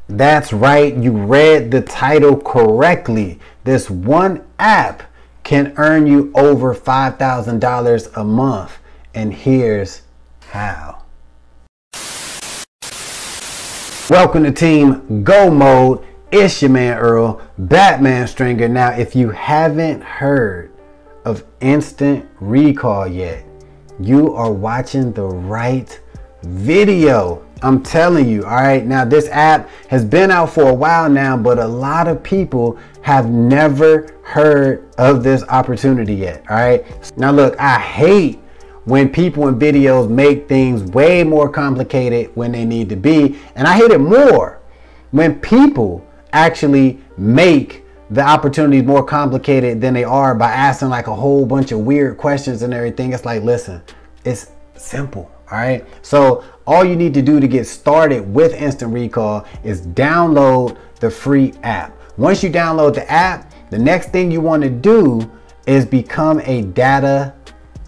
That's right, you read the title correctly. This one app can earn you over $5,000 a month, and here's how. Welcome to Team Go Mode. It's your man Earl, Batman Stringer. Now, if you haven't heard of Instant Recall yet, you are watching the right video. I'm telling you, all right? Now, this app has been out for a while now, but a lot of people have never heard of this opportunity yet, all right? Now, look, I hate when people in videos make things way more complicated when they need to be, and I hate it more when people actually make the opportunities more complicated than they are by asking like a whole bunch of weird questions and everything. It's like, listen, it's simple. All right, so all you need to do to get started with Instant Recall is download the free app. Once you download the app, the next thing you want to do is become a data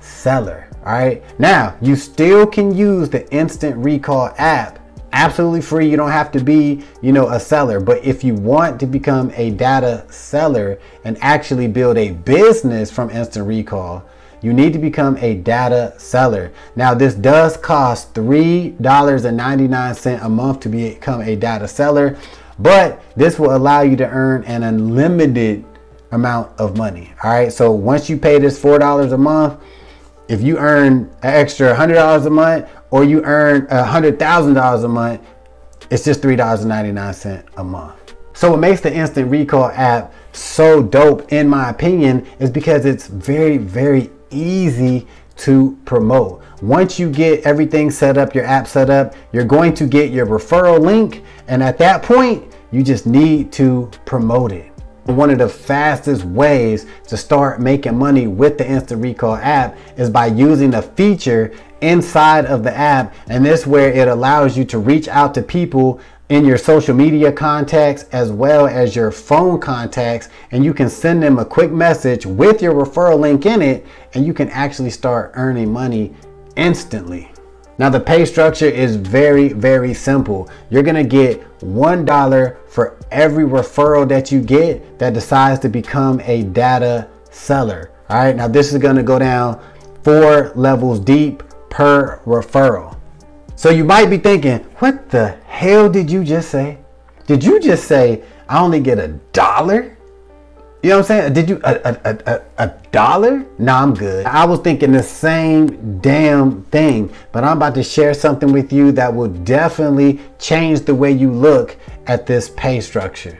seller. All right, now you still can use the Instant Recall app absolutely free. You don't have to be, a seller. But if you want to become a data seller and actually build a business from Instant Recall, you need to become a data seller. Now, this does cost $3.99 a month to become a data seller, but this will allow you to earn an unlimited amount of money. All right, so once you pay this $4 a month, if you earn an extra $100 a month or you earn $100,000 a month, it's just $3.99 a month. So what makes the Instant Recall app so dope, in my opinion, is because it's very, very easy to promote. Once you get everything set up, your app set up, you're going to get your referral link, and at that point you just need to promote it. One of the fastest ways to start making money with the Instant Recall app is by using a feature inside of the app, and this where it allows you to reach out to people in your social media contacts as well as your phone contacts, and you can send them a quick message with your referral link in it, and you can actually start earning money instantly. Now, the pay structure is very, very simple. You're gonna get $1 for every referral that you get that decides to become a data seller. All right, now this is gonna go down 4 levels deep per referral. So you might be thinking, what the hell did you just say? Did you just say I only get $1? You know what I'm saying? Did you a dollar? Nah, I'm good. I was thinking the same damn thing, but I'm about to share something with you that will definitely change the way you look at this pay structure.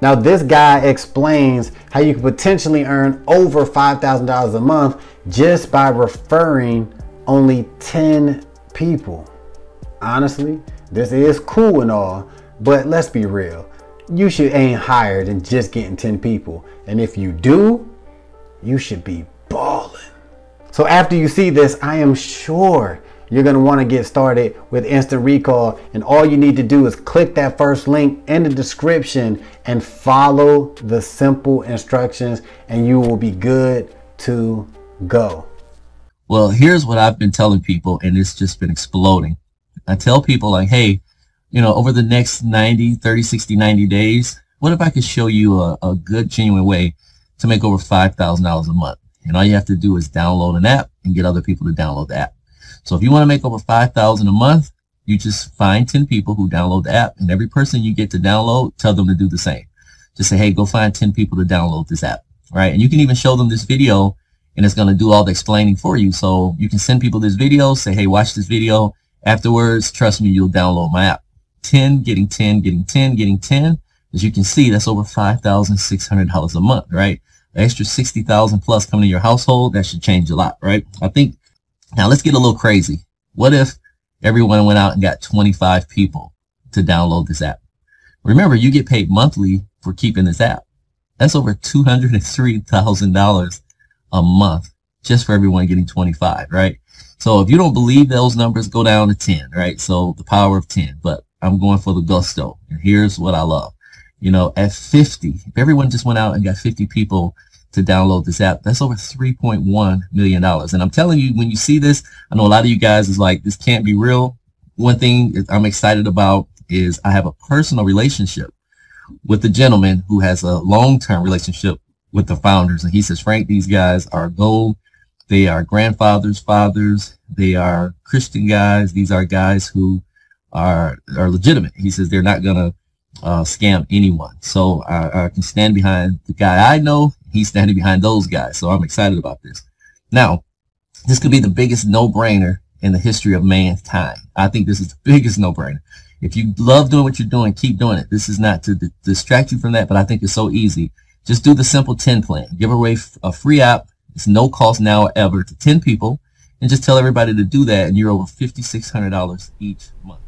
Now, this guy explains how you can potentially earn over $5,000 a month just by referring only 10 people. Honestly, this is cool and all, but let's be real. You should aim higher than just getting 10 people. And if you do, you should be balling. So after you see this, I am sure you're going to want to get started with Instant Recall. And all you need to do is click that first link in the description and follow the simple instructions, and you will be good to go. Well, here's what I've been telling people, and it's just been exploding. I tell people like, hey, over the next 90, 30, 60, 90 days, what if I could show you a good, genuine way to make over $5,000 a month? And all you have to do is download an app and get other people to download the app. So if you want to make over $5,000 a month, you just find 10 people who download the app, and every person you get to download, tell them to do the same. Just say, hey, go find 10 people to download this app, right? And you can even show them this video, and it's going to do all the explaining for you. So you can send people this video, say, hey, watch this video. Afterwards, trust me, you'll download my app. 10, getting 10, getting 10, getting 10. As you can see, that's over $5,600 a month, right? The extra $60,000 plus coming to your household, that should change a lot, right? I think, now let's get a little crazy. What if everyone went out and got 25 people to download this app? Remember, you get paid monthly for keeping this app. That's over $203,000 a month just for everyone getting 25, right? So if you don't believe those numbers, go down to 10, right? So the power of 10, but I'm going for the gusto. And here's what I love. At 50, if everyone just went out and got 50 people to download this app, that's over $3.1 million. And I'm telling you, when you see this, I know a lot of you guys is like, this can't be real. One thing I'm excited about is I have a personal relationship with the gentleman who has a long-term relationship with the founders. And he says, Frank, these guys are gold. They are grandfathers, fathers. They are Christian guys. These are guys who are legitimate. He says they're not going to scam anyone. So I can stand behind the guy I know. He's standing behind those guys. So I'm excited about this. Now, this could be the biggest no-brainer in the history of mankind. I think this is the biggest no-brainer. If you love doing what you're doing, keep doing it. This is not to distract you from that, but I think it's so easy. Just do the simple 10 plan. Give away a free app. It's no cost now or ever to 10 people, and just tell everybody to do that, and you're over $5,600 each month.